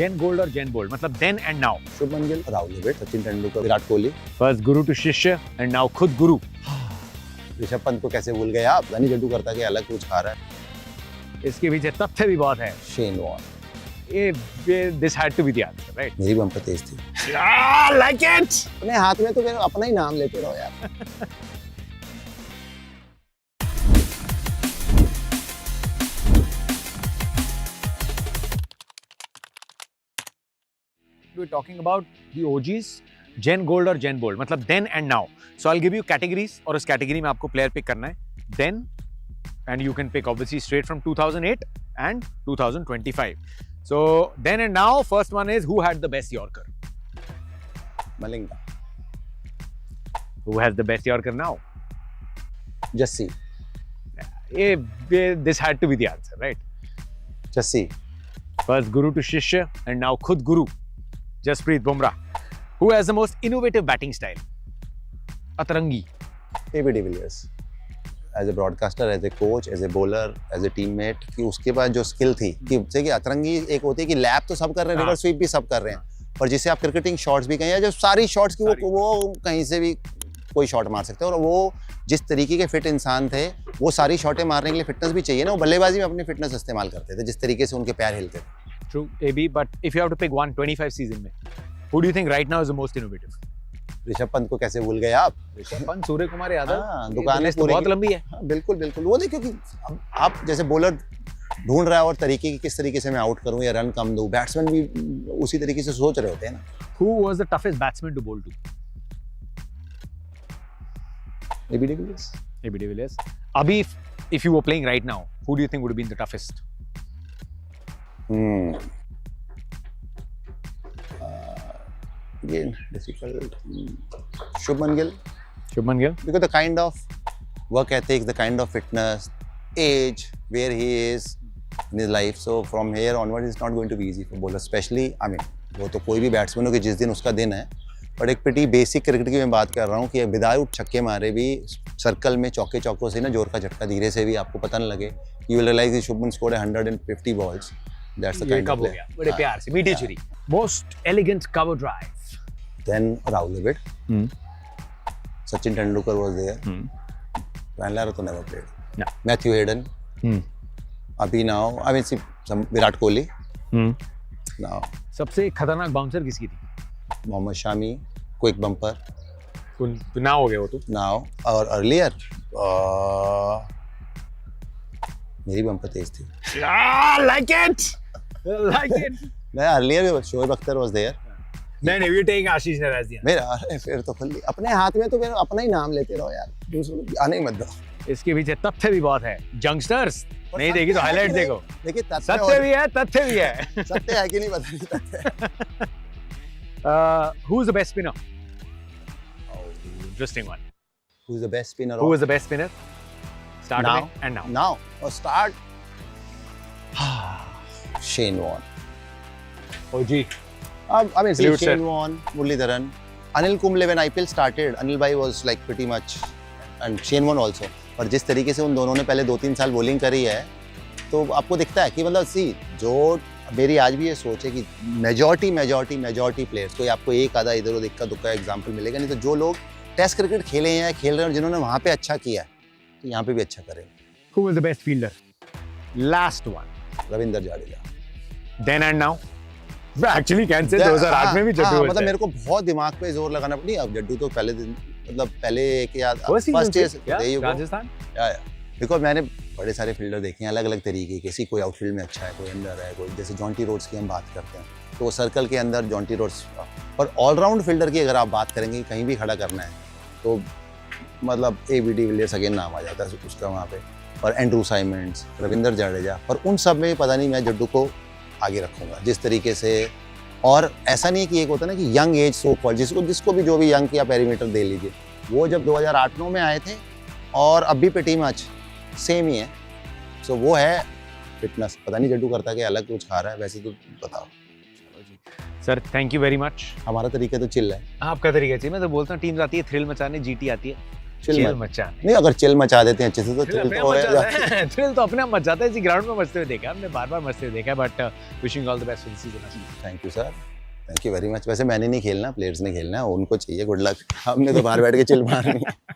जेन gold और gen bold मतलब then and now. Shubman Gill, Rahul Dravid, Sachin Tendulkar, Virat Kohli. First guru to shishya and now खुद गुरु. ऋषभ पंत को कैसे भूल गए आप? यानी जड्डू करता के अलग कुछ खा रहा है. इसके पीछे तथ्य भी बहुत है. Shane Warne. ये this had to be the answer, right? मेरी बम्पर तेज थी. Like it. अपने हाथ में तो मेरा अपना ही नाम लेते रहो यार. We're talking about the OGs, Gen Gold और Gen Bold मतलब then and now. So I'll give you categories और उस category में आपको player pick करना है. Then and you can pick obviously straight from 2008 and 2025. So then and now, first one is who had the best Yorker? Malinga. Who has the best Yorker now? Jassi. This had to be the answer, right? Jassi. First Guru to Shishya and now Khud Guru. Jasprit Bumrah. Who has the most innovative batting style? Atrangi. AB de Villiers. As a broadcaster, as a coach, as a bowler, as a teammate, कि उसके पास जो skill थी कि जैसे कि अतरंगी एक होती है कि लैप तो सब कर रहे हैं, रिवर्स स्वीप भी सब कर रहे हैं, पर जिसे आप क्रिकेटिंग शॉट्स भी कहें, जो सारी शॉट्स की वो कहीं से भी कोई शॉट मार सकते हैं. और वो जिस तरीके के फिट इंसान थे, वो सारी शॉटें मारने के लिए फिटनेस भी चाहिए ना. वो बल्लेबाजी में अपनी फिटनेस इस्तेमाल करते थे, जिस तरीके से उनके पैर हिलते थे. True, AB. But if you have to pick one 25 season में, who do you think right now is the most innovative? Rishabh Pant को कैसे भूल गए आप? ऋषभ पंत, सूर्य कुमार यादव. दुकानें तो बहुत लंबी है. हाँ, बिल्कुल बिल्कुल. वो देखिए कि आप जैसे बॉलर ढूंढ रहा है और तरीके की किस तरीके से मैं आउट करूं या रन कम दूं, बैट्समैन भी उसी तरीके से सोच रहे होते हैं ना. Who was the toughest batsman to bowl to? AB de Villiers. AB de Villiers. Abhi, if you were playing right now, who do you think would have been the toughest? Again, difficult. Shubman Gill. Shubman Gill. Because the kind of work ethic, the kind of fitness, age, where he is in his life. So from here onward, it's not going to be easy for bowler. Especially, I mean, वो तो कोई भी batsman हो कि जिस दिन उसका दिन है. बट एक pretty बेसिक क्रिकेट की मैं बात कर रहा हूँ कि विदाउट छक्के मारे भी सर्कल में चौकों से ना जोर का झटका धीरे से भी आपको पता न लगे. You will realize that Shubman scored 150 balls. That's the kind of play. बड़े प्यार से, मीठी छुरी. Most elegant cover drive. Then Rahul Dravid. Sachin Tendulkar was there. Brian Lara to never played. No. Matthew Hayden. Abhi now, I mean, see, some Virat Kohli. Now. सबसे खतरनाक bouncer किसकी थी? Mohammad Shami, quick bumper. तो ना हो गया वो तो. Now, or earlier, मेरी बम्पर तेज थी. Like it. Like it. नहीं, earlier Shoaib Akhtar was there. नहीं, we're taking Ashish Narazian. मेरा फिर तो खुली अपने हाथ में तो मेरा अपना ही नाम लेते रहो यार. दूसरों आने ही मत दो. इसके पीछे तथ्य भी बहुत है. यंगस्टर्स नहीं देखी तो हाईलाइट देखो. देखिए सत्य भी है, तथ्य भी है. सत्य है कि नहीं पता नहीं. तथ्य. Who's the best spinner? Oh, interesting one. Who's the best spinner? Who is the best spinner? Start now में and now. Now or start. Shane Warne. Oh gee. I mean, Salute, Shane sir. Warne, Muralidharan, Anil Kumble. When IPL started, Anil bhai was like pretty much, and Shane Warne also. पर जिस तरीके से उन दोनों ने पहले 2-3 साल bowling करी है, तो आपको दिखता है कि मतलब सी जो मेरी आज भी ये सोच है कि मेजॉरिटी प्लेयर्स, कोई आपको एक आधा इधर उधर इक्का दुक्का एग्जांपल मिलेगा नहीं, तो जो लोग टेस्ट क्रिकेट खेले हैं, खेल रहे हैं और जिन्होंने वहाँ पे अच्छा किया है, तो यहाँ पे भी अच्छा करेंगे. Who was the best fielder? Last one. Ravindra Jadeja. Then and now. Actually can say 2008 में भी जड्डू. मतलब मेरे को बहुत दिमाग पे जोर लगाना पड़ी. अब जड्डू तो पहले दिन मतलब पहले एक याद फर्स्ट ईयर राजस्थान. बिकॉज मैंने बड़े सारे फील्डर देखे हैं अलग अलग तरीके के. किसी कोई आउटफील्ड में अच्छा है, कोई अंदर है, कोई जैसे जॉन्टी रोड्स की हम बात करते हैं तो वो सर्कल के अंदर जॉन्टी रोड्स. और ऑलराउंड फील्डर की अगर आप बात करेंगे कहीं भी खड़ा करना है तो मतलब AB de Villiers अगेन नाम आ जाता है उसका वहाँ पे. और एंड्रू साइमंड्स, रविंद्र जाडेजा. और उन सब में पता नहीं मैं जड्डू को आगे रखूँगा जिस तरीके से. और ऐसा नहीं है कि एक होता है ना कि यंग एज सो कॉल्ड, जिसको भी जो भी यंग या पेरीमीटर दे लीजिए, वो जब 2008-9 में आए थे और अभी pretty much सेम ही है. सो वो है फिटनेस. पता नहीं जड्डू करता कि अलग कुछ खा रहा है, वैसे तो बताओ. Sir thank you very much. हमारा तरीका तो चिल है. आपका तरीका चाहिए. मैं तो बोलता हूँ टीम्स आती है थ्रिल मचाने, GT आती है चिल मचा नहीं, अगर चिल मचा देते हैं अच्छे से तो थ्रिल तो होगा। थ्रिल तो अपने आप मच जाता है, इसी ग्राउंड में मचते हुए देखा है हमने, बार-बार मचते हुए देखा है, but wishing all the best for the season. Thank you sir, thank you very much. वैसे मैंने नहीं खेलना, प्लेयर्स ने खेलना है, उनको चाहिए गुड लक, हमने तो बाहर बैठ के चिल मारनी है।